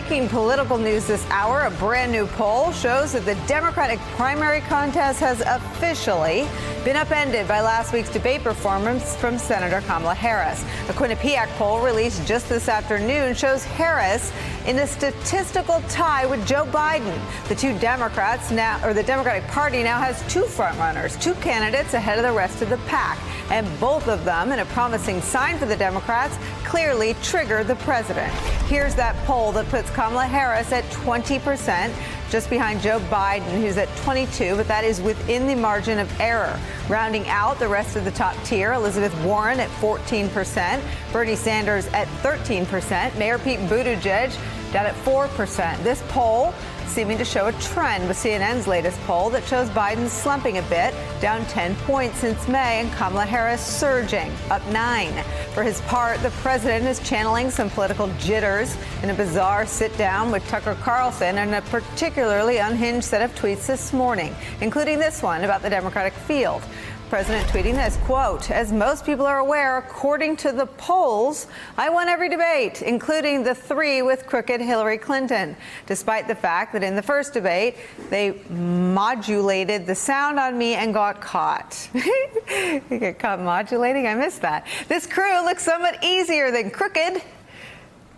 breaking political news this hour. A brand new poll shows that the Democratic primary contest has officially been upended by last week's debate performance from Senator Kamala Harris. A Quinnipiac poll released just this afternoon shows Harris in a statistical tie with Joe Biden. The two Democrats now, or the Democratic Party now has two frontrunners, two candidates ahead of the rest of the pack. And both of them, in a promising sign for the Democrats, clearly triggered the president. Here's that poll that puts Kamala Harris at 20%, just behind Joe Biden, who's at 22%, but that is within the margin of error. Rounding out the rest of the top tier, Elizabeth Warren at 14%, Bernie Sanders at 13%, Mayor Pete Buttigieg down at 4%. This poll seeming to show a trend with CNN's latest poll that shows Biden slumping a bit, down 10 points since May, and Kamala Harris surging, up 9. For his part, the president is channeling some political jitters in a bizarre sit-down with Tucker Carlson and a particularly unhinged set of tweets this morning, including this one about the Democratic field. President tweeting this, quote, "As most people are aware, according to the polls, I won every debate, including the 3 with crooked Hillary Clinton, despite the fact that in the first debate, they modulated the sound on me and got caught." You get caught modulating? I missed that. This crew looks somewhat easier than crooked,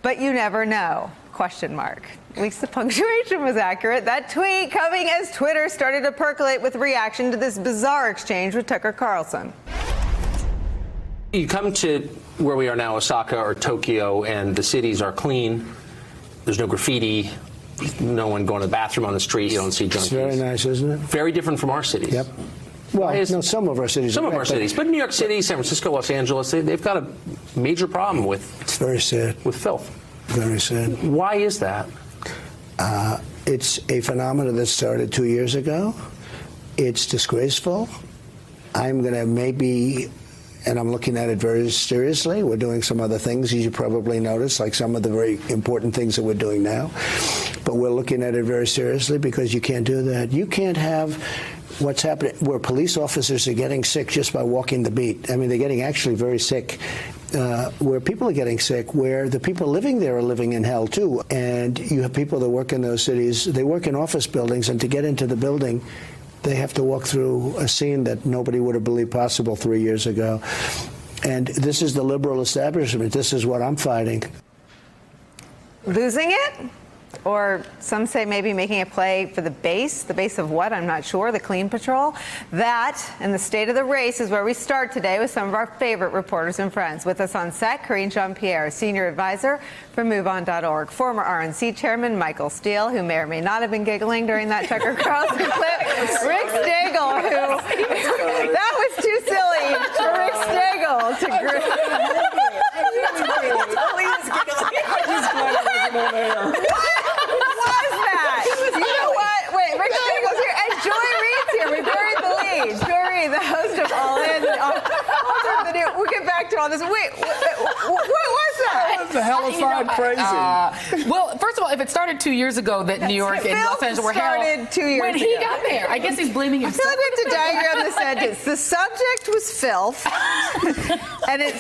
but you never know. Question mark. At least the punctuation was accurate. That tweet coming as Twitter started to percolate with reaction to this bizarre exchange with Tucker Carlson. You come to where we are now, Osaka or Tokyo, and the cities are clean. There's no graffiti, no one going to the bathroom on the street. You don't see junkies. It's very nice, isn't it? Very different from our cities. Yep. Well, no, some of our cities. Some of our cities, but New York City, San Francisco, Los Angeles, they've got a major problem with. It's very sad. With filth. Very sad. Why is that? It's a phenomenon that started 2 years ago. It's disgraceful. I'm going to maybe, and I'm looking at it very seriously. We're doing some other things, as you probably noticed, like some of the very important things that we're doing now. But we're looking at it very seriously because you can't do that. You can't have what's happening where police officers are getting sick just by walking the beat. I mean, they're getting actually very sick. Where people are getting sick, where the people living there are living in hell, too. And you have people that work in those cities. They work in office buildings, and to get into the building, they have to walk through a scene that nobody would have believed possible 3 years ago. And this is the liberal establishment. This is what I'm fighting. Losing it? Or some say maybe making a play for the base. The base of what? I'm not sure. The Clean Patrol. That and the state of the race is where we start today with some of our favorite reporters and friends. With us on set, Karine Jean-Pierre, senior advisor for MoveOn.org. Former RNC chairman Michael Steele, who may or may not have been giggling during that Tucker Carlson clip. Rick Stegall, who that was too silly for Rick Stegall to Rick Steggall's here, and Joy Reid's here. We buried the lead. Joy Reid, the host of All In. We'll get back to all this. Wait, what was that? That was a hellified crazy. Well, first of all, if it started 2 years ago that New York and Los Angeles were hell, started 2 years when ago. he got there, I guess he's blaming himself. I feel like we have to diagram the sentence. The subject was filth, and it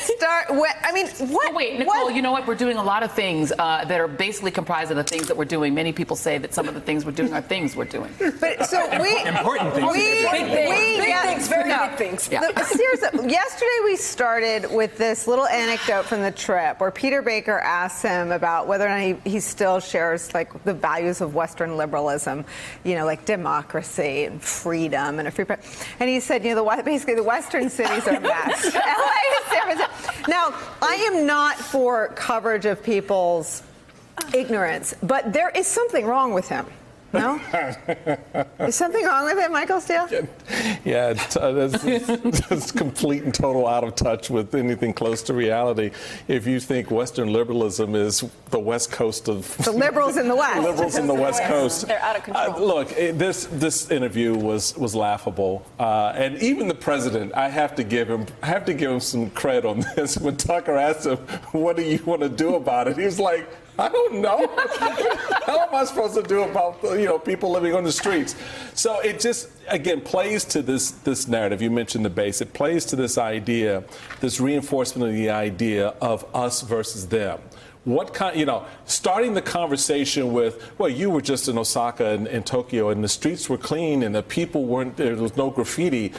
what? Oh, wait, Nicole, you know what? We're doing a lot of things that are basically comprised of the things that we're doing. Many people say that some of the things we're doing are things we're doing. But so important things. Big things, very big things. Yeah. Seriously, yesterday we started with this little anecdote from the trip where Peter Baker asked him about whether or not he still shares like the values of Western liberalism, you know, like democracy and freedom and a free press. And he said, you know, basically the Western cities are a mess. LA and San Francisco. Now, I am not for coverage of people's ignorance, but there is something wrong with him. No? Is something wrong with it, Michael Steele? Yeah, that's complete and total out of touch with anything close to reality. If you think Western liberalism is the West Coast of... The liberals in the West. Liberals in the West Coast. They're out of control. Look, this interview was laughable. And even the president, I have to give him some credit on this. When Tucker asked him, what do you want to do about it? He was like, I don't know. How am I supposed to do about people living on the streets? So it just again plays to this narrative. You mentioned the base. It plays to this idea, this reinforcement of the idea of us versus them. what kind, starting the conversation with, well, you were just in Osaka and Tokyo, and the streets were clean, and the people weren't, there was no graffiti.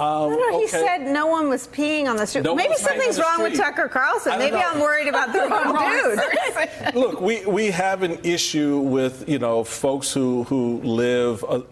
No, he said no one was peeing on the street. Maybe something's wrong with Tucker Carlson. Maybe I'm worried about the wrong dude. Look, we have an issue with, folks who live on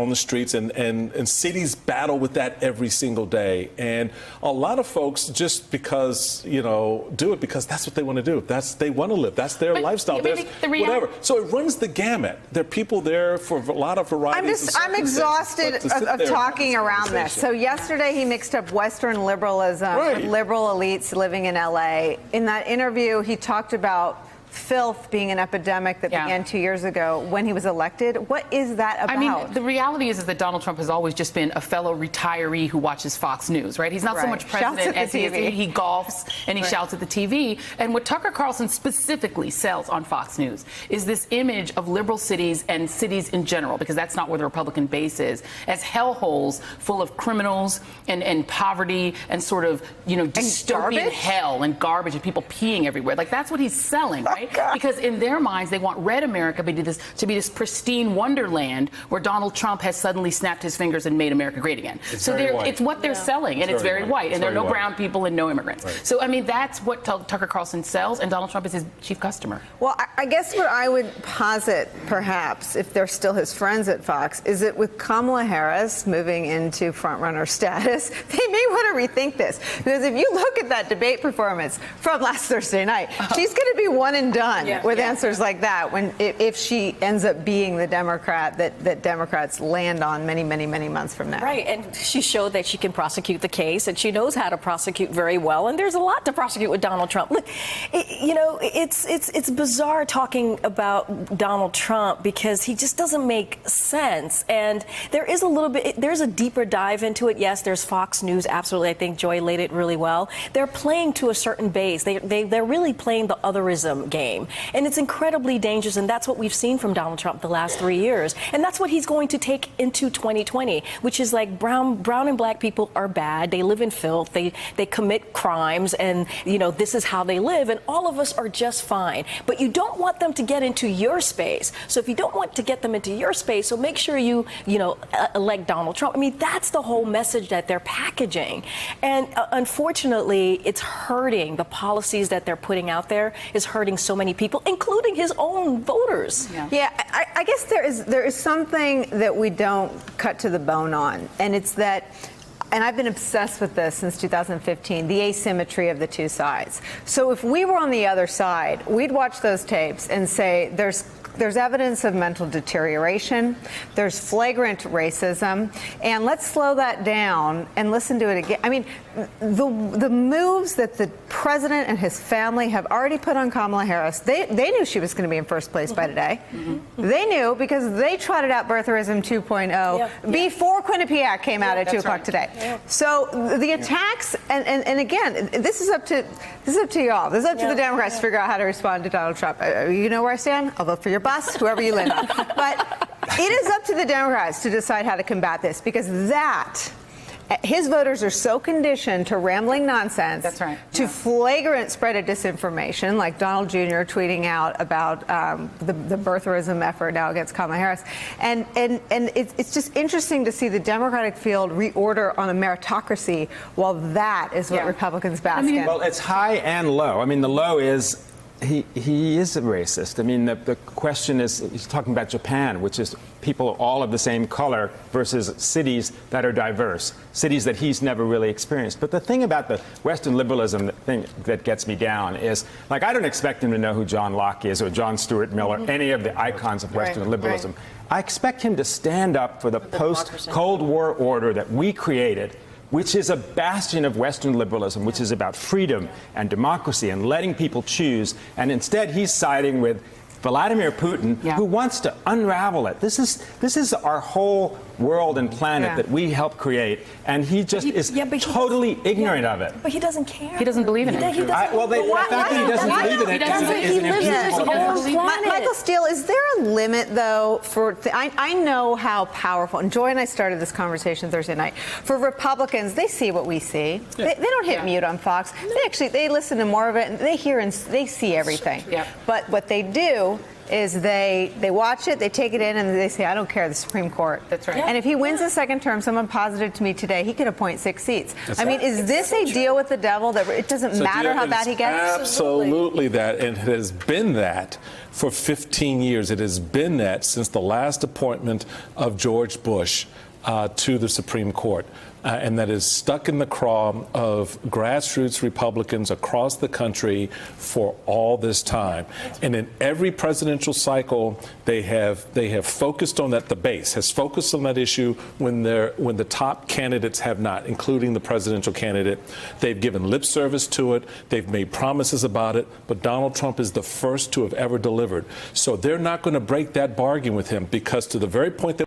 the streets, and cities battle with that every single day. And a lot of folks, just because, do it because that's what they want to do. They want to live. That's their lifestyle. Whatever. So it runs the gamut. There are people there for a lot of varieties. I'm exhausted of talking around this. So yesterday he mixed up Western liberalism with liberal elites living in L.A. In that interview, he talked about filth being an epidemic that began 2 years ago when he was elected. What is that about? I mean, the reality is that Donald Trump has always just been a fellow retiree who watches Fox News, right? He's not so much president as he is. He golfs and he shouts at the TV. And what Tucker Carlson specifically sells on Fox News is this image of liberal cities and cities in general, because that's not where the Republican base is, as hellholes full of criminals and poverty and sort of, dystopian hell and garbage and people peeing everywhere. Like, that's what he's selling, right? Because in their minds, they want red America to be this pristine wonderland where Donald Trump has suddenly snapped his fingers and made America great again. It's what they're selling, and it's very white, and there are no brown people and no immigrants. Right. So, I mean, that's what Tucker Carlson sells, and Donald Trump is his chief customer. Well, I guess what I would posit, perhaps, if they're still his friends at Fox, is that with Kamala Harris moving into frontrunner status, they may want to rethink this. Because if you look at that debate performance from last Thursday night, she's going to be one and done with answers like that if she ends up being the Democrat that Democrats land on many, many, many months from now. Right, and she showed that she can prosecute the case, and she knows how to prosecute very well, and there's a lot to prosecute with Donald Trump. Look, it's bizarre talking about Donald Trump because he just doesn't make sense, and there's a deeper dive into it. Yes, there's Fox News, absolutely. I think Joy laid it really well. They're playing to a certain base. They're really playing the otherism game. And it's incredibly dangerous, and that's what we've seen from Donald Trump the last 3 years. And that's what he's going to take into 2020, which is like brown and black people are bad. They live in filth. They commit crimes, and this is how they live, and all of us are just fine. But you don't want them to get into your space. So if you don't want to get them into your space, so make sure you elect Donald Trump. I mean, that's the whole message that they're packaging. And unfortunately, it's hurting. The policies that they're putting out there is hurting so many people, including his own voters. I guess there is something that we don't cut to the bone on, and it's that, and I've been obsessed with this since 2015, the asymmetry of the two sides. So if we were on the other side, we'd watch those tapes and say there's evidence of mental deterioration, there's flagrant racism, and let's slow that down and listen to it again. I mean, the moves that the president and his family have already put on Kamala Harris, they knew she was going to be in first place by today. They knew because they trotted out birtherism 2.0 before Quinnipiac came out at 2 o'clock today. So the attacks, and again, this is up to y'all. This is up to the Democrats to figure out how to respond to Donald Trump. You know where I stand? I'll vote for your bus, whoever you land on. But it is up to the Democrats to decide how to combat this, because his voters are so conditioned to rambling nonsense, to flagrant spread of disinformation, like Donald Jr. tweeting out about the birtherism effort now against Kamala Harris. And it's just interesting to see the Democratic field reorder on a meritocracy, while that is what Republicans bask in. Well, it's high and low. I mean, the low is he is a racist. I mean, the question is, he's talking about Japan, which is people all of the same color versus cities that are diverse, cities that he's never really experienced. But the thing about the Western liberalism thing that gets me down is, like, I don't expect him to know who John Locke is or John Stuart Mill, any of the icons of Western liberalism. I expect him to stand up for the post-Cold War order that we created, which is a bastion of Western liberalism, which is about freedom and democracy and letting people choose. And instead, he's siding with Vladimir Putin, who wants to unravel it. This is our whole world and planet that we helped create, and he just is totally ignorant of it. But he doesn't care. He doesn't believe in it. The fact that he doesn't believe in it is an impeachable. Michael Steele, is there a limit, though, for I know how powerful, and Joy and I started this conversation Thursday night. For Republicans, they see what we see. They don't hit mute on Fox. They listen to more of it, and they hear and they see everything. But what they do is they watch it, they take it in, and they say, I don't care, the Supreme Court. That's right. And if he wins a second term, someone posited to me today, he could appoint 6 seats. I mean, is this a deal with the devil that it doesn't matter how bad he gets? Absolutely that, and it has been that for 15 years. It has been that since the last appointment of George Bush to the Supreme Court. And that is stuck in the craw of grassroots Republicans across the country for all this time. And in every presidential cycle, they have focused on that. The base has focused on that issue when the top candidates have not, including the presidential candidate. They've given lip service to it. They've made promises about it. But Donald Trump is the first to have ever delivered. So they're not going to break that bargain with him, because to the very point that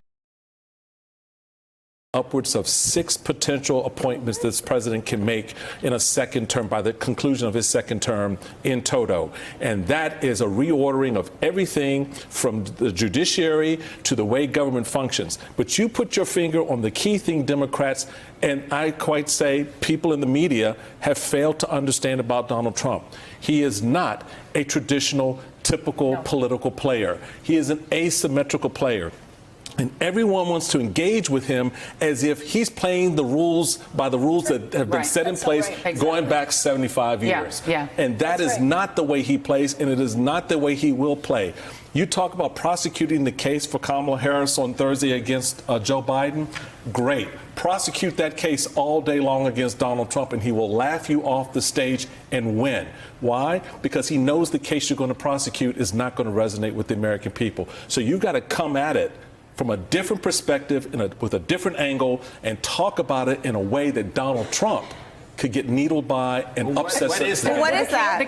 upwards of 6 potential appointments this president can make in a second term by the conclusion of his second term in toto. And that is a reordering of everything from the judiciary to the way government functions. But you put your finger on the key thing Democrats, and I quite say people in the media, have failed to understand about Donald Trump. He is not a traditional, typical political player. He is an asymmetrical player. And everyone wants to engage with him as if he's playing the rules by the rules that have been set in place going back 75 years. And that is not the way he plays, and it is not the way he will play. You talk about prosecuting the case for Kamala Harris on Thursday against Joe Biden. Great. Prosecute that case all day long against Donald Trump, and he will laugh you off the stage and win. Why? Because he knows the case you're going to prosecute is not going to resonate with the American people. So you've got to come at it from a different perspective, with a different angle, and talk about it in a way that Donald Trump could get needled by and upset. What is that? What is that,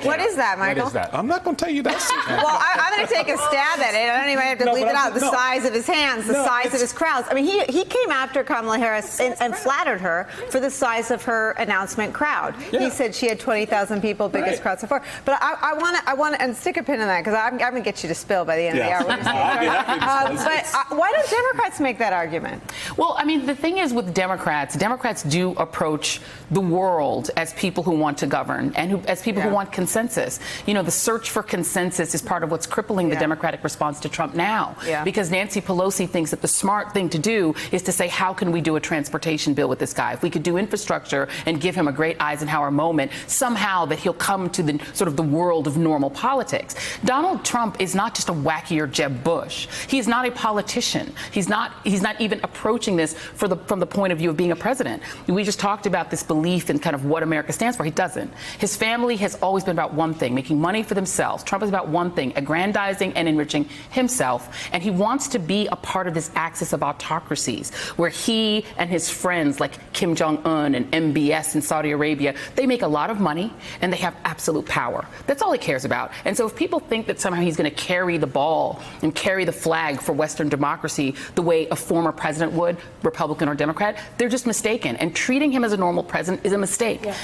Michael? What is that? I'm not going to tell you that. Well, I'm going to take a stab at it. I don't even have to leave it out. The size of his hands, the size of his crowds. I mean, he came after Kamala Harris and flattered her for the size of her announcement crowd. He said she had 20,000 people, biggest crowd so far. But I want to, and stick a pin in that, because I'm going to get you to spill by the end of the hour. But why don't Democrats make that argument? Well, I mean, the thing is with Democrats do approach the world as people who want to govern and as people who want consensus. You know, the search for consensus is part of what's crippling the Democratic response to Trump now. Because Nancy Pelosi thinks that the smart thing to do is to say, how can we do a transportation bill with this guy? If we could do infrastructure and give him a great Eisenhower moment, somehow that he'll come to the sort of the world of normal politics. Donald Trump is not just a wackier Jeb Bush. He is not a politician. He's not even approaching this from the point of view of being a president. We just talked about this belief in kind of what America stands for. He doesn't. His family has always been about one thing, making money for themselves. Trump is about one thing, aggrandizing and enriching himself. And he wants to be a part of this axis of autocracies where he and his friends like Kim Jong-un and MBS in Saudi Arabia, they make a lot of money and they have absolute power. That's all he cares about. And so if people think that somehow he's going to carry the ball and carry the flag for Western democracy the way a former president would, Republican or Democrat, they're just mistaken. And treating him as a normal president is a mistake.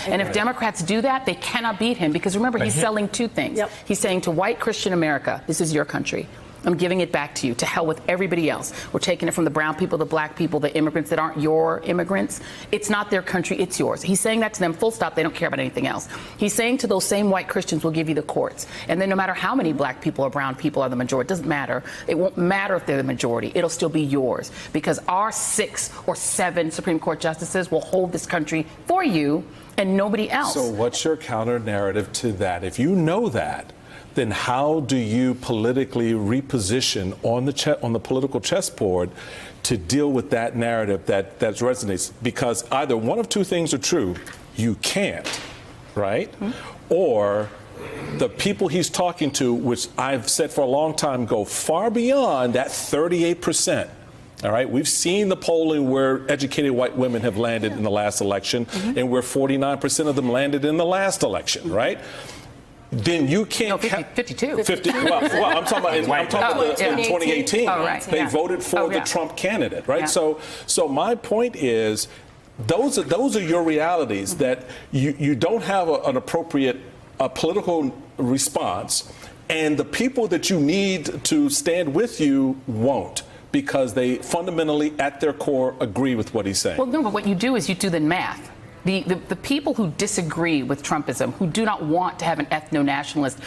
And if Democrats do that, they cannot beat him, because remember, he's selling two things. He's saying to white Christian America, this is your country. I'm giving it back to you. To hell with everybody else. We're taking it from the brown people, the black people, the immigrants that aren't your immigrants. It's not their country, it's yours. He's saying that to them, full stop. They don't care about anything else. He's saying to those same white Christians, we'll give you the courts. And then no matter how many black people or brown people are the majority, it doesn't matter. It won't matter if they're the majority. It'll still be yours, because our 6 or 7 Supreme Court justices will hold this country for you and nobody else. So what's your counter narrative to that? If you know that, then how do you politically reposition on the political chessboard to deal with that narrative that resonates? Because either one of two things are true. You can't, right? Or the people he's talking to, which I've said for a long time, go far beyond that 38%. All right, we've seen the polling where educated white women have landed in the last election, and where 49% of them landed in the last election, right? then you can't. No, 52. 50. Well, I'm talking about in 2018. Oh, right. They voted for the Trump candidate, right? Yeah. So my point is, those are your realities, that you don't have an appropriate political response, and the people that you need to stand with you won't, because they fundamentally, at their core, agree with what he's saying. Well, no, but what you do is you do the math. The people who disagree with Trumpism, who do not want to have an ethno-nationalist,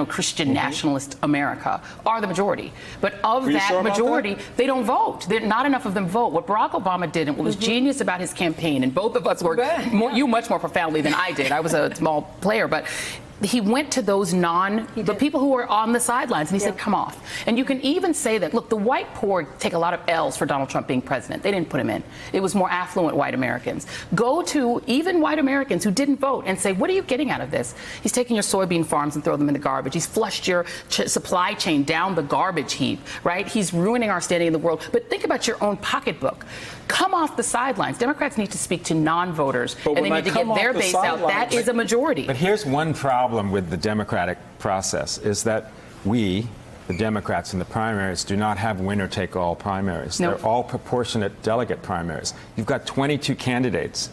Christian nationalist America, are the majority. But of that majority, they don't vote. Not enough of them vote. What Barack Obama did, and what was genius about his campaign, and both of us worked you much more profoundly than I did. I was a small player, but he went to those the people who were on the sidelines, and he said, come off. And you can even say that, look, the white poor take a lot of L's for Donald Trump being president. They didn't put him in. It was more affluent white Americans. Go to even white Americans who didn't vote and say, what are you getting out of this? He's taking your soybean farms and throw them in the garbage. He's flushed your supply chain down the garbage heap, right? He's ruining our standing in the world. But think about your own pocketbook. Come off the sidelines. Democrats need to speak to non-voters, and they need to get their base out. That is a majority. But here's one problem with the Democratic process, is that we, the Democrats in the primaries, do not have winner-take-all primaries. No. They're all proportionate delegate primaries. You've got 22 candidates.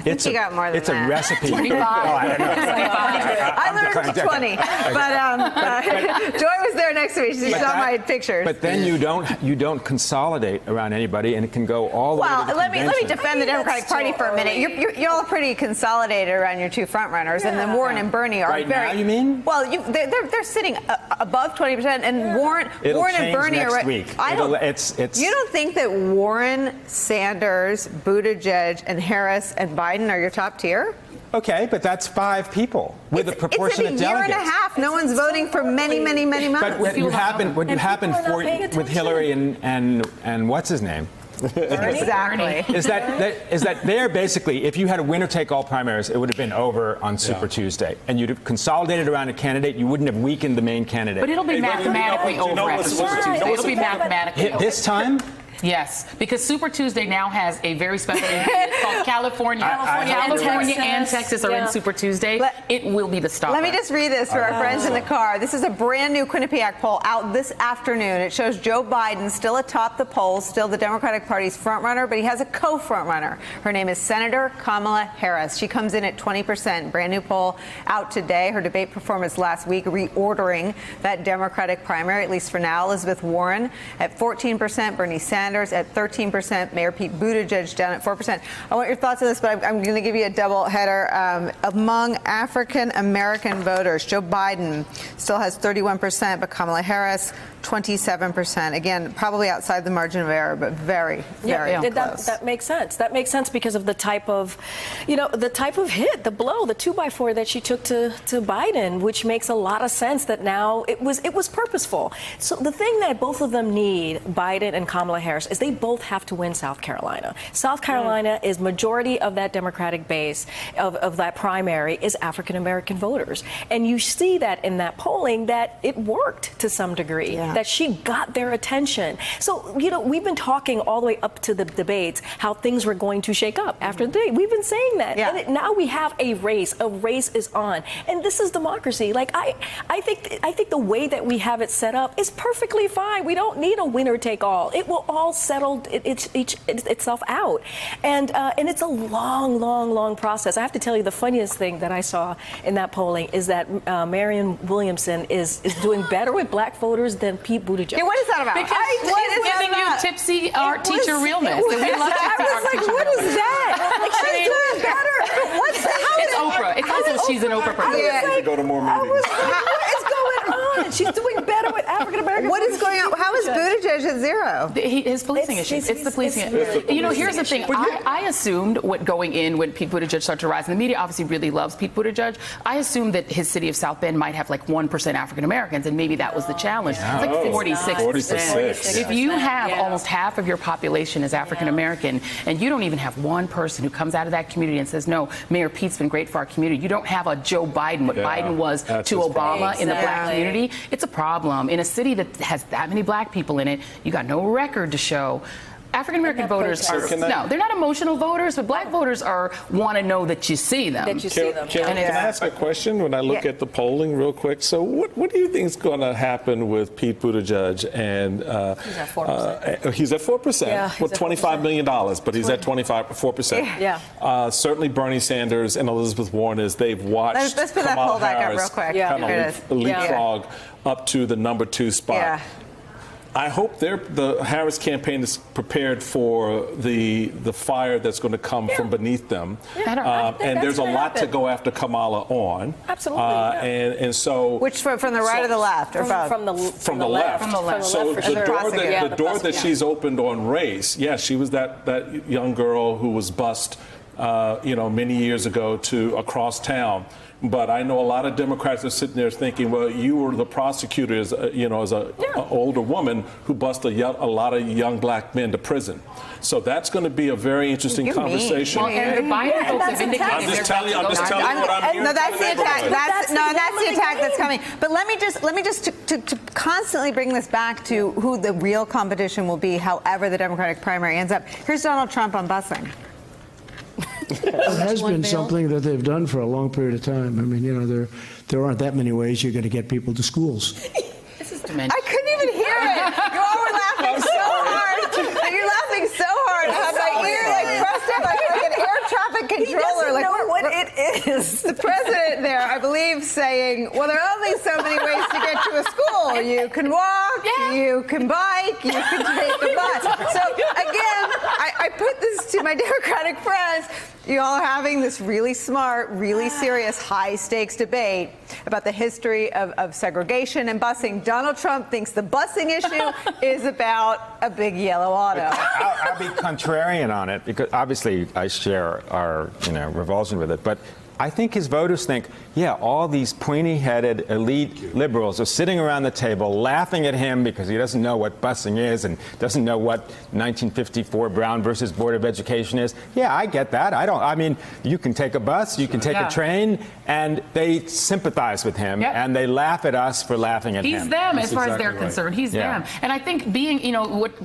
It's you got more than it's that. a recipe. 25. I don't know. I learned 20, but Joy was there next to me. She saw my pictures. But then you don't consolidate around anybody, and it can go all the way to the let me convention. defend the Democratic Party for a minute. You're all pretty consolidated around your two frontrunners, and then Warren and Bernie are right very. Now, you mean? Well, they're sitting above 20%, and Warren and Bernie next are. week. You don't think that Warren, Sanders, Buttigieg, and Harris and Biden are your top tier? Okay, but that's 5 people with a proportionate It's a year delegates. and a half. No one's voting for many months. But what happened with Hillary and what's his name? Exactly. Is that they're basically, if you had a winner-take-all primaries, it would have been over on Super Tuesday, and you'd have consolidated around a candidate. You wouldn't have weakened the main candidate. But it'll be mathematically over after Super Tuesday. It'll be mathematically over. This time? Yes, because Super Tuesday now has a very special name. It's called California. California and Texas are in Super Tuesday. It will be the stopper. Let me just read this for our friends in the car. This is a brand new Quinnipiac poll out this afternoon. It shows Joe Biden still atop the polls, still the Democratic Party's frontrunner, but he has a co-frontrunner. Her name is Senator Kamala Harris. She comes in at 20%. Brand new poll out today. Her debate performance last week reordering that Democratic primary, at least for now. Elizabeth Warren at 14%, Bernie Sanders at 13%, Mayor Pete Buttigieg down at 4%. I want your thoughts on this, but I'm going to give you a double header. Among African American voters, Joe Biden still has 31%, but Kamala Harris 27%. Again, probably outside the margin of error, but very close. That makes sense. That makes sense because of the type of, hit, the blow, the 2x4 that she took to Biden, which makes a lot of sense that now it was purposeful. So the thing that both of them need, Biden and Kamala Harris, is they both have to win South Carolina. South Carolina is majority of that Democratic base of that primary is African American voters. And you see that in that polling that it worked to some degree. Yeah. That she got their attention. So, we've been talking all the way up to the debates how things were going to shake up after the debate. We've been saying that. Yeah. And now we have a race. A race is on. And this is democracy. Like, I think the way that we have it set up is perfectly fine. We don't need a winner take all. It will all settle itself out. And it's a long process. I have to tell you, the funniest thing that I saw in that polling is that Marianne Williamson is doing better with black voters than Pete Buttigieg. Yeah, what is that about? Because she's giving you tipsy art teacher realness. And we love I was like, what is that? Like, she's doing better. It's Oprah. It's also she's an Oprah person. Yeah. Like, to go to more meetings. What is going on? She's doing better with African Americans. What is going on? How is Buttigieg at zero? His policing issues. It's the policing issue. Here's the thing. I assumed going in when Pete Buttigieg started to rise, and the media obviously really loves Pete Buttigieg, I assumed that his city of South Bend might have like 1% African Americans, and maybe that was the challenge. It's like 46%. If you have almost half of your population is African American, and you don't even have one person who comes out of that community and says, no, Mayor Pete's been great for our community. You don't have a Joe Biden, what Biden was to Obama in the black community. It's a problem. In a city that has that many black people in it, you got no record to show. African American voters are So they're not emotional voters, but black voters want to know that you see them. That you see them. Can I ask a question when I look at the polling real quick? So what do you think is going to happen with Pete Buttigieg? And he's at 4%. He's at 4%, Yeah, with $25 million, but he's at 4%. Yeah. Certainly Bernie Sanders and Elizabeth Warren, as they've watched Let's put that Kamala poll back up Harris real quick. kind Here it is. of leapfrog up to the number 2 spot. Yeah. I hope the Harris campaign is prepared for the fire that's going to come from beneath them. And there's a lot to go after Kamala on. Absolutely. And so. Which from the right or the left or both? From the left. From the left, So for the sure. door that she's opened on race, she was that young girl who was bussed, many years ago across town. But I know a lot of Democrats are sitting there thinking, well, you were the prosecutor as an older woman who busted a lot of young black men to prison. So that's going to be a very interesting conversation. Well, and the Biden folks have indicated I'm just telling you what I'm hearing. No, that's the attack. That's the attack that's coming. But let me just to constantly bring this back to who the real competition will be, however the Democratic primary ends up. Here's Donald Trump on busing. It has been something that they've done for a long period of time. I mean, there aren't that many ways you're going to get people to schools. This is dementia. I couldn't even hear it. You all were laughing so hard. You're laughing so hard. I had my ear pressed up like an air traffic controller. He doesn't know what it is. The president there, I believe, saying, well, there are only so many ways to get to a school. You can walk, you can bike, you can take a bus. So again, I put this to my Democratic friends. You all are having this really smart, really serious, high-stakes debate about the history of segregation and busing. Donald Trump thinks the busing issue is about a big yellow auto. I'll be contrarian on it because obviously I share our revulsion with it, but I think his voters think, all these pointy-headed elite liberals are sitting around the table laughing at him because he doesn't know what busing is and doesn't know what 1954 Brown versus Board of Education is. Yeah, I get that. I mean, you can take a bus, you can take a train, and they sympathize with him, and they laugh at us for laughing at him. He's them as far as they're concerned. He's them. And I think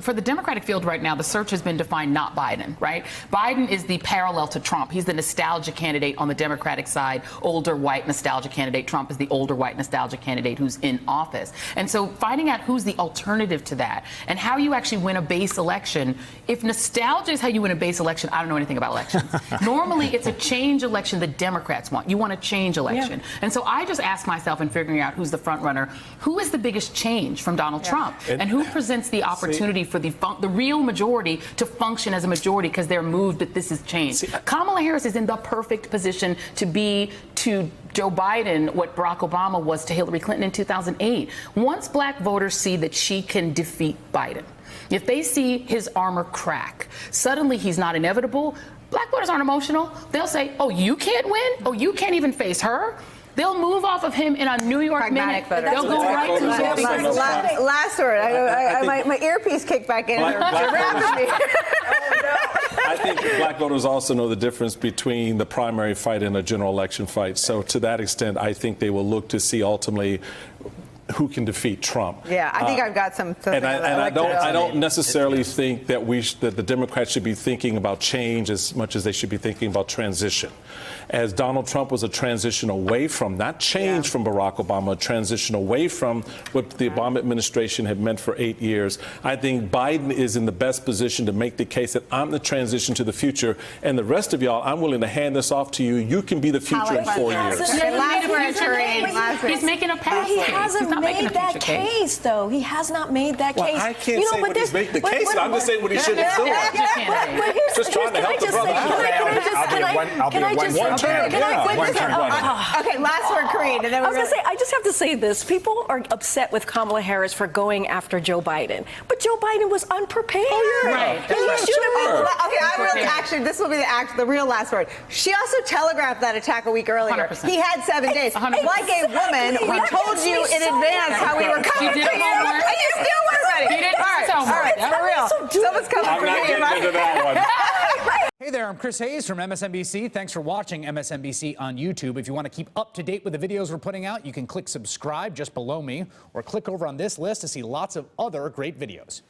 for the Democratic field right now, the search has been defined not Biden, right? Biden is the parallel to Trump. He's the nostalgia candidate on the Democratic side, older white nostalgia candidate. Trump is the older white nostalgia candidate who's in office. And so finding out who's the alternative to that and how you actually win a base election. If nostalgia is how you win a base election, I don't know anything about elections. Normally, it's a change election the Democrats want. You want a change election. And so I just ask myself in figuring out who's the front runner, who is the biggest change from Donald Trump? And who presents the opportunity for the real majority to function as a majority because they're moved that this is change? Kamala Harris is in the perfect position to be to Joe Biden what Barack Obama was to Hillary Clinton in 2008. Once black voters see that she can defeat Biden, if they see his armor crack, suddenly he's not inevitable. Black voters aren't emotional. They'll say, oh, you can't win? Oh, you can't even face her? They'll move off of him in a New York minute. They'll go right to the Last word. My earpiece kicked back in. They're wrapping me. I think black voters also know the difference between the primary fight and a general election fight. So to that extent, I think they will look to see ultimately who can defeat Trump. Yeah, I think I've got some. I don't necessarily think that that the Democrats should be thinking about change as much as they should be thinking about transition. As Donald Trump was a transition away from, not change from Barack Obama, a transition away from what the Obama administration had meant for 8 years. I think Biden is in the best position to make the case that I'm the transition to the future, and the rest of y'all, I'm willing to hand this off to you. You can be the future in 4 years. He's making a pass. He hasn't made that case, though. He has not made that case. I can't say what he's making the case. I'm just saying what he should be doing. Just trying to help the brother out. Can I just Okay, last word, Karine, and then I was going to say, I just have to say this. People are upset with Kamala Harris for going after Joe Biden. But Joe Biden was unprepared. Right. Actually, this will be the real last word. She also telegraphed that attack a week earlier. 100%. He had 7 days. 100%. Like a woman who told you in advance how we were coming for you, and you still weren't ready. He didn't All right, for real. Someone's coming for you. I'm not getting into that one. Hey there, I'm Chris Hayes from MSNBC. Thanks for watching MSNBC on YouTube. If you want to keep up to date with the videos we're putting out, you can click subscribe just below me or click over on this list to see lots of other great videos.